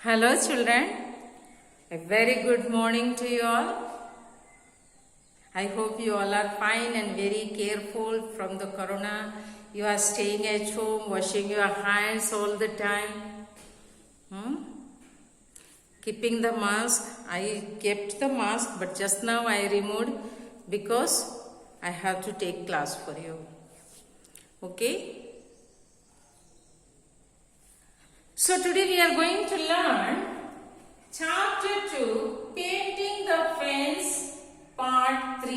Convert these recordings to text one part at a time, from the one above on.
Hello children, a very good morning to you all. I hope you all are fine and very careful from the corona. You are staying at home, washing your hands all the time. Keeping the mask. I kept the mask but just now I removed because I have to take class for you. Okay? So today we are going to learn chapter 2, Painting the Fence, part 3.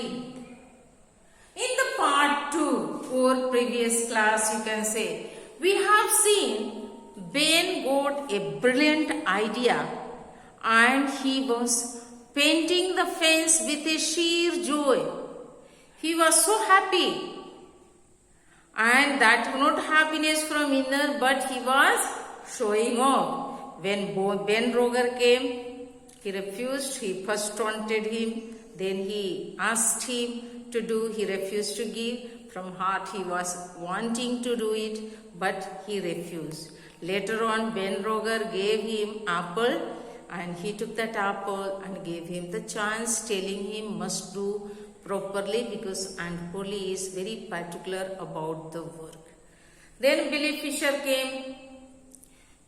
In the part 2 or previous class you can say, we have seen Ben got a brilliant idea and he was painting the fence with a sheer joy. He was so happy, and that not happiness from inner but he was showing off. When Ben Roger came, he refused. He first taunted him, then he asked him to do, he refused to give. From heart he was wanting to do it, but he refused. Later on, Ben Roger gave him apple, and he took that apple and gave him the chance, telling him must do properly because Aunt Polly is very particular about the work. Then Billy Fisher came,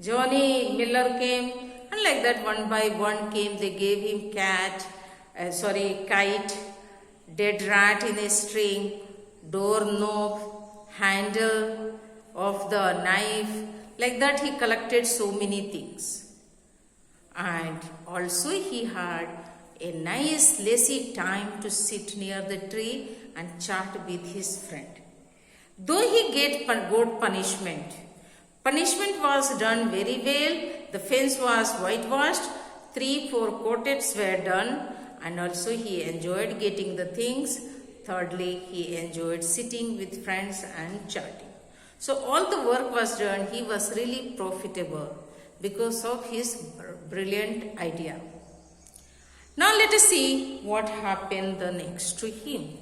Johnny Miller came, and like that one by one came. They gave him kite, dead rat in a string, doorknob, handle of the knife. Like that he collected so many things. And also he had a nice lazy time to sit near the tree and chat with his friend. Though he got punishment, punishment was done very well. The fence was whitewashed, 3-4 coats were done, and also he enjoyed getting the things. Thirdly, he enjoyed sitting with friends and chatting. So all the work was done. He was really profitable because of his brilliant idea. Now let us see what happened the next to him.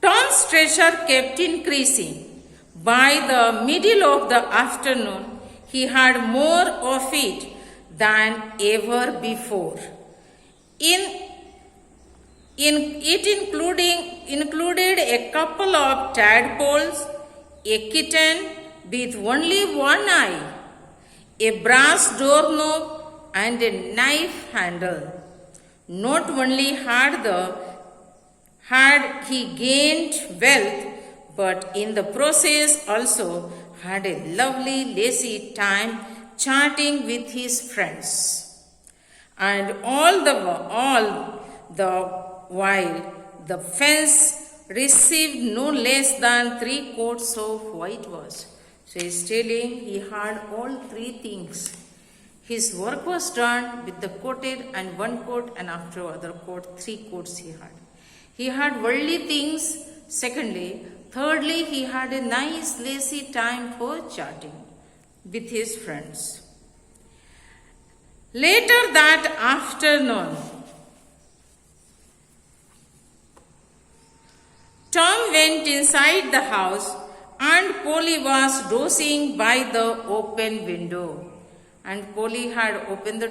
Tom's treasure kept increasing. By the middle of the afternoon, he had more of it than ever before. It included a couple of tadpoles, a kitten with only one eye, a brass doorknob, and a knife handle. Not only had he gained wealth, but in the process also had a lovely lazy time chatting with his friends. And all the while the fence received no less than 3 coats of whitewash. So he is telling he had all 3 things. His work was done with the coated and 1 coat, and after other coat 3 coats he had. He had worldly things. Secondly, thirdly, he had a nice lazy time for chatting with his friends. Later that afternoon, Tom went inside the house and Polly was dozing by the open window. And Polly had opened the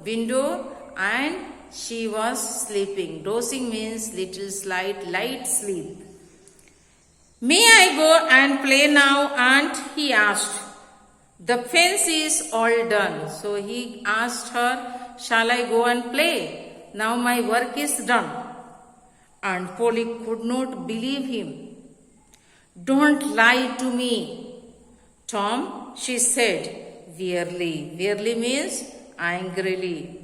window, and she was sleeping. Dozing means little light sleep. May I go and play now, Aunt? He asked. The fence is all done. So he asked her, shall I go and play? Now my work is done. And Polly could not believe him. Don't lie to me, Tom, she said wearily. Wearily means angrily.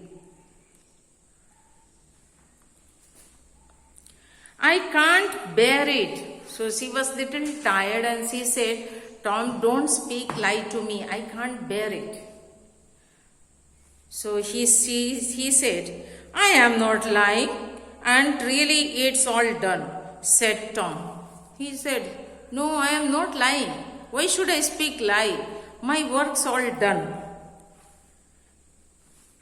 I can't bear it. So she was little tired and she said, Tom, don't lie to me. I can't bear it. So he said, I am not lying, and really it's all done, said Tom. He said, no, I am not lying. Why should I speak lie? My work's all done.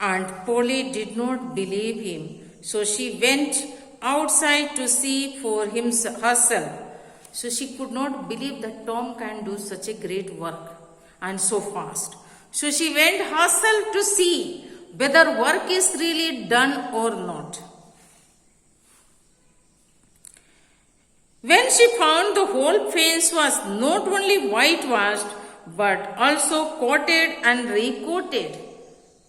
Aunt Polly did not believe him, so she went outside to see for herself. So she could not believe that Tom can do such a great work and so fast. So she went herself to see whether work is really done or not. When she found the whole fence was not only whitewashed but also coated and recoated.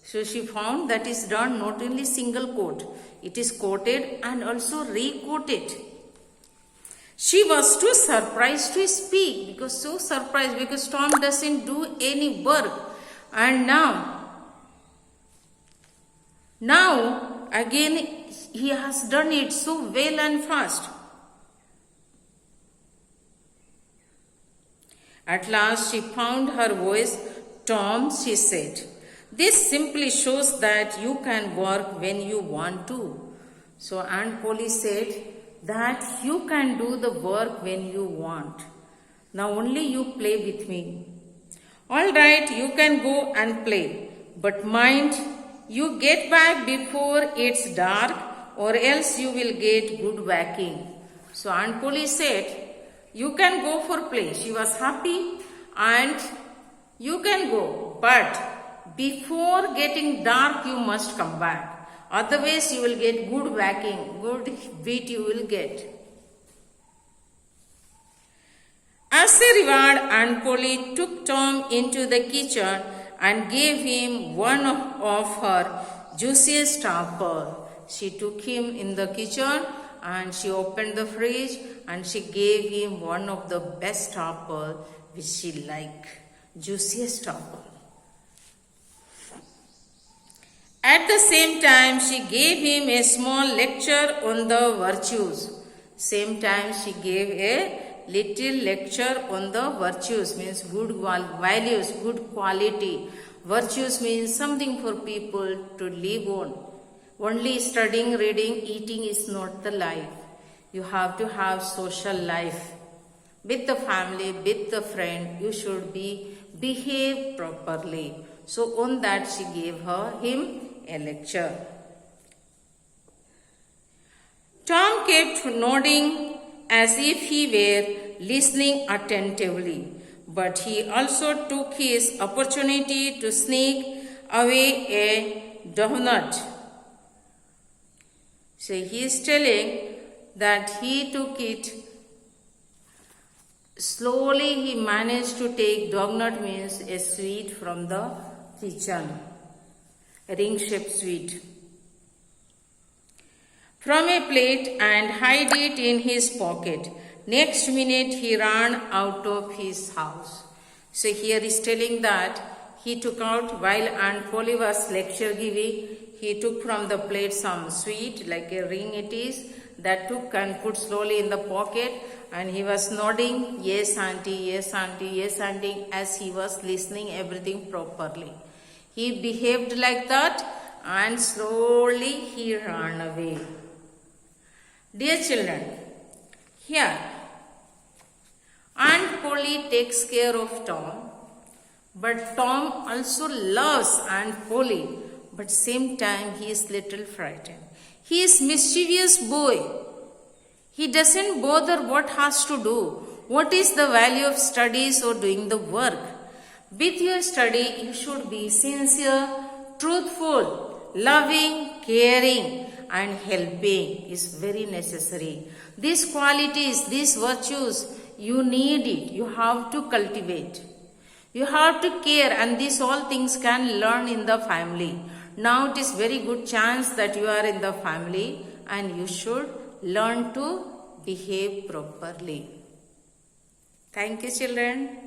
So she found that is done not only single coat, it is coated and also recoated. She was too surprised to speak because Tom doesn't do any work. And now again he has done it so well and fast. At last she found her voice. Tom, she said, this simply shows that you can work when you want to. So Aunt Polly said that you can do the work when you want. Now only you play with me. All right, you can go and play. But mind, you get back before it's dark or else you will get good whacking. So Aunt Polly said, you can go for play. She was happy and you can go. But before getting dark, you must come back. Otherwise, you will get good whacking, good beat you will get. As a reward, Aunt Polly took Tom into the kitchen and gave him one of her juiciest star pearl. She took him in the kitchen and she opened the fridge and she gave him one of the best star pearl which she liked, juiciest star pearl. At the same time, she gave him a small lecture on the virtues. Same time, she gave a little lecture on the virtues, means good values, good quality. Virtues means something for people to live on. Only studying, reading, eating is not the life. You have to have social life. With the family, with the friend, you should behave properly. So on that she gave him a lecture. Tom kept nodding as if he were listening attentively, but he also took his opportunity to sneak away a donut. So he is telling that he took it slowly. He managed to take donut, means a sweet from the kitchen, a ring-shaped sweet, from a plate and hide it in his pocket. Next minute he ran out of his house. So here is telling that he took out, while Aunt Polly was lecture giving, he took from the plate some sweet, like a ring it is, that took and put slowly in the pocket, and he was nodding, yes auntie, yes auntie, yes auntie, as he was listening everything properly. He behaved like that and slowly he ran away. Dear children, here Aunt Polly takes care of Tom, but Tom also loves Aunt Polly, but same time he is little frightened. He is mischievous boy. He doesn't bother what has to do. What is the value of studies or doing the work? With your study, you should be sincere, truthful, loving, caring, and helping is very necessary. These qualities, these virtues, you need it. You have to cultivate. You have to care, and these all things can learn in the family. Now it is very good chance that you are in the family and you should learn to behave properly. Thank you, children.